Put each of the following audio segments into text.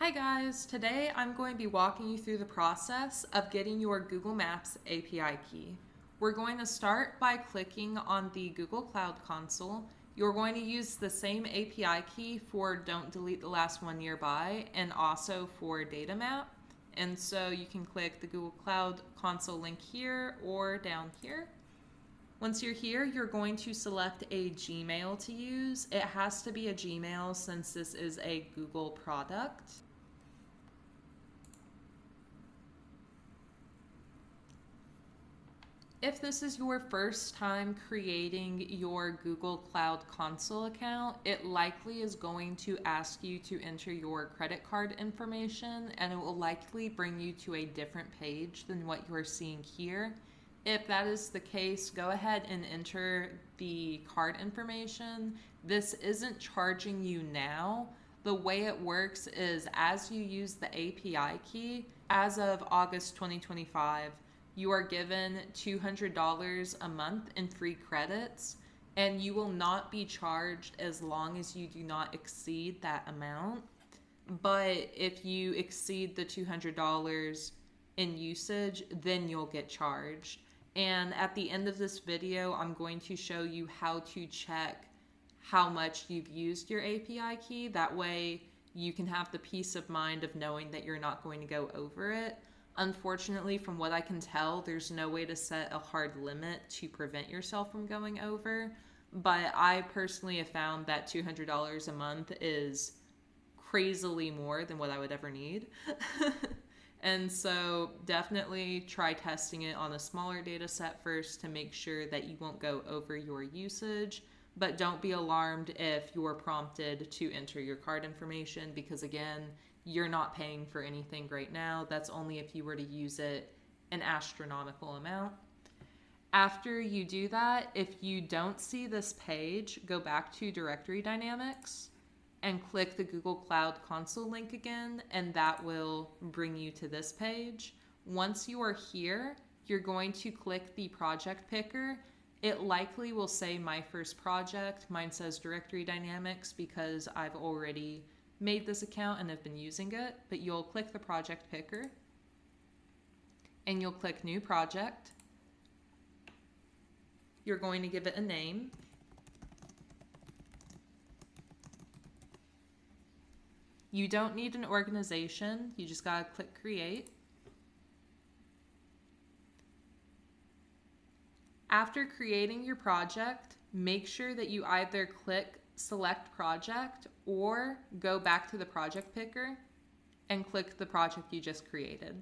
Hi guys, today I'm going to be walking you through the process of getting your Google Maps API key. We're going to start by clicking on the Google Cloud Console. You're going to use the same API key for Don't Delete the Last One Nearby and also for Data Map. And so you can click the Google Cloud Console link here or down here. Once you're here, you're going to select a Gmail to use. It has to be a Gmail since this is a Google product. If this is your first time creating your Google Cloud Console account, it likely is going to ask you to enter your credit card information, and it will likely bring you to a different page than what you are seeing here. If that is the case, go ahead and enter the card information. This isn't charging you now. The way it works is as you use the API key, as of August 2025, you are given $200 a month in free credits, and you will not be charged as long as you do not exceed that amount. But if you exceed the $200 in usage, then you'll get charged. And at the end of this video, I'm going to show you how to check how much you've used your API key. That way you can have the peace of mind of knowing that you're not going to go over it. Unfortunately, from what I can tell, there's no way to set a hard limit to prevent yourself from going over. But I personally have found that $200 a month is crazily more than what I would ever need. And so definitely try testing it on a smaller data set first to make sure that you won't go over your usage. But don't be alarmed if you're prompted to enter your card information because, again, you're not paying for anything right now. That's only if you were to use it an astronomical amount. After you do that, if you don't see this page, go back to Directory Dynamics and click the Google Cloud Console link again, and that will bring you to this page. Once you are here, you're going to click the project picker. It likely will say My First Project. Mine says Directory Dynamics because I've already made this account and have been using it, but you'll click the project picker and you'll click New Project. You're going to give it a name. You don't need an organization. You just gotta click Create. After creating your project, make sure that you either click Select Project or go back to the project picker and click the project you just created.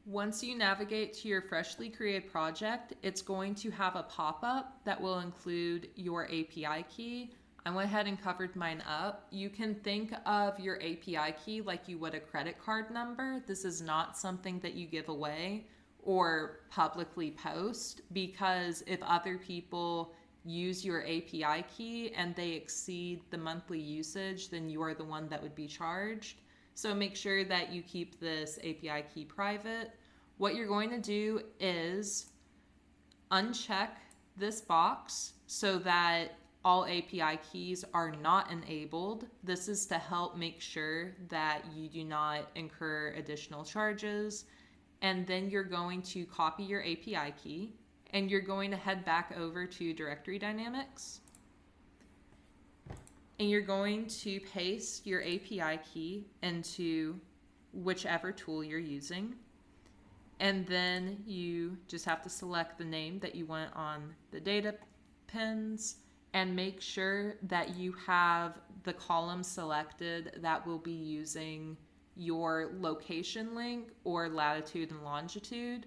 Once you navigate to your freshly created project, it's going to have a pop-up that will include your API key. I went ahead and covered mine up. You can think of your API key like you would a credit card number. This is not something that you give away or publicly post, because if other people use your API key and they exceed the monthly usage, then you are the one that would be charged. So make sure that you keep this API key private. What you're going to do is uncheck this box so that all API keys are not enabled. This is to help make sure that you do not incur additional charges. And then you're going to copy your API key and you're going to head back over to Directory Dynamics. And you're going to paste your API key into whichever tool you're using. And then you just have to select the name that you want on the data pins and make sure that you have the column selected that will be using your location link or latitude and longitude.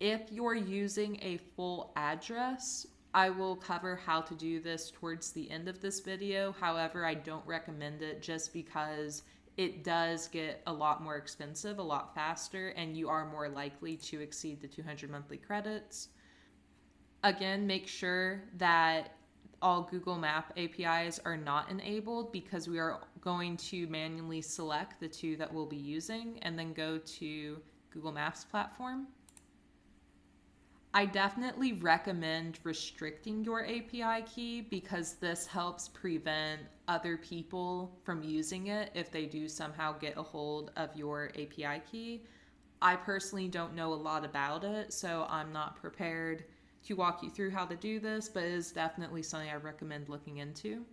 If you're using a full address, I will cover how to do this towards the end of this video. However, I don't recommend it just because it does get a lot more expensive, a lot faster, and you are more likely to exceed the 200 monthly credits. Again, make sure that all Google Map APIs are not enabled because we are going to manually select the two that we'll be using and then go to Google Maps platform. I definitely recommend restricting your API key because this helps prevent other people from using it if they do somehow get a hold of your API key. I personally don't know a lot about it, so I'm not prepared to walk you through how to do this, but it is definitely something I recommend looking into.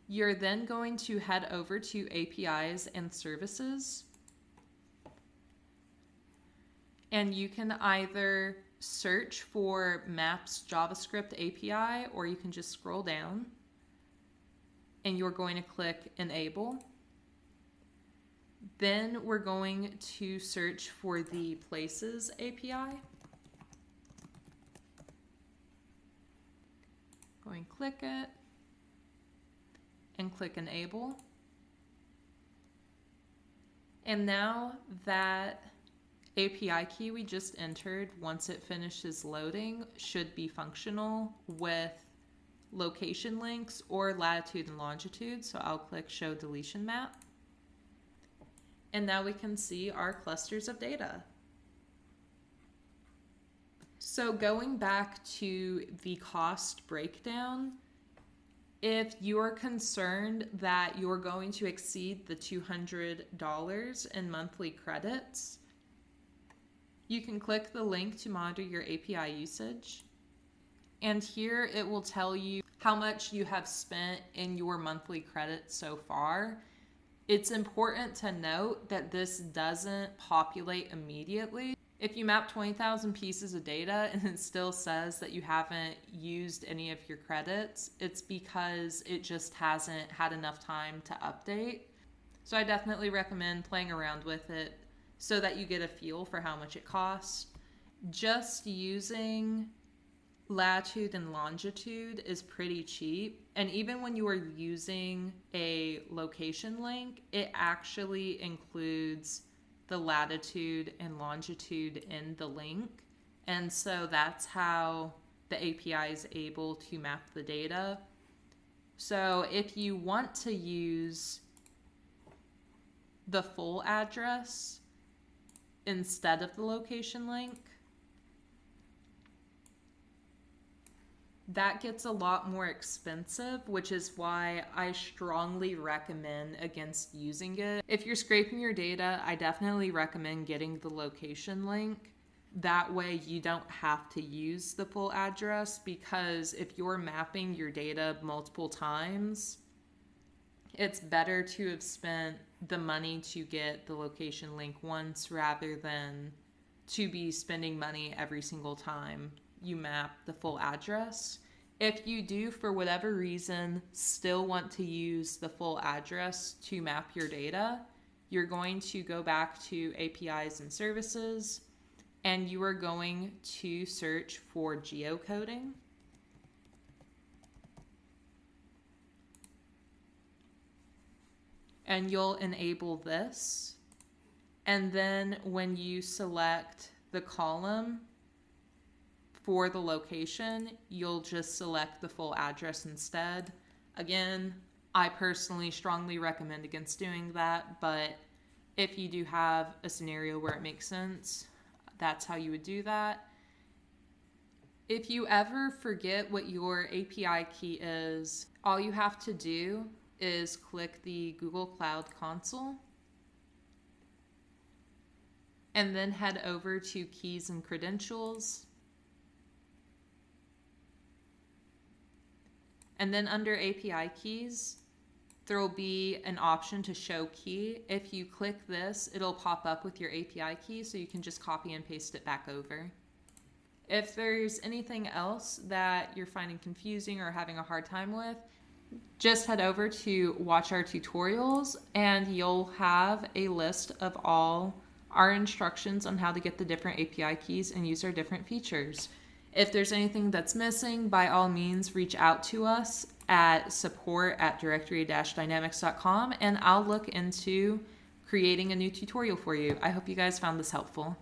You're then going to head over to APIs and services. And you can either search for Maps JavaScript API, or you can just scroll down and you're going to click Enable. Then we're going to search for the Places API. Going to click it and click Enable. And now that API key we just entered, once it finishes loading, should be functional with location links or latitude and longitude. So I'll click Show Deletion Map. And now we can see our clusters of data. So going back to the cost breakdown, if you're concerned that you're going to exceed the $200 in monthly credits, you can click the link to monitor your API usage. And here it will tell you how much you have spent in your monthly credits so far. It's important to note that this doesn't populate immediately. If you map 20,000 pieces of data and it still says that you haven't used any of your credits, it's because it just hasn't had enough time to update. So I definitely recommend playing around with it so that you get a feel for how much it costs. Just using latitude and longitude is pretty cheap. And even when you are using a location link, it actually includes the latitude and longitude in the link. And so that's how the API is able to map the data. So if you want to use the full address instead of the location link, that gets a lot more expensive, which is why I strongly recommend against using it. If you're scraping your data, I definitely recommend getting the location link. That way you don't have to use the full address, because if you're mapping your data multiple times, it's better to have spent the money to get the location link once rather than to be spending money every single time you map the full address. If you do, for whatever reason, still want to use the full address to map your data, you're going to go back to APIs and services, and you are going to search for geocoding. And you'll enable this. And then when you select the column for the location, you'll just select the full address instead. Again, I personally strongly recommend against doing that, but if you do have a scenario where it makes sense, that's how you would do that. If you ever forget what your API key is, all you have to do is click the Google Cloud Console and then head over to Keys and Credentials. And then under API keys, there will be an option to show key. If you click this, it'll pop up with your API key, so you can just copy and paste it back over. If there's anything else that you're finding confusing or having a hard time with, just head over to Watch Our Tutorials and you'll have a list of all our instructions on how to get the different API keys and use our different features. If there's anything that's missing, by all means, reach out to us at support@directory-dynamics.com and I'll look into creating a new tutorial for you. I hope you guys found this helpful.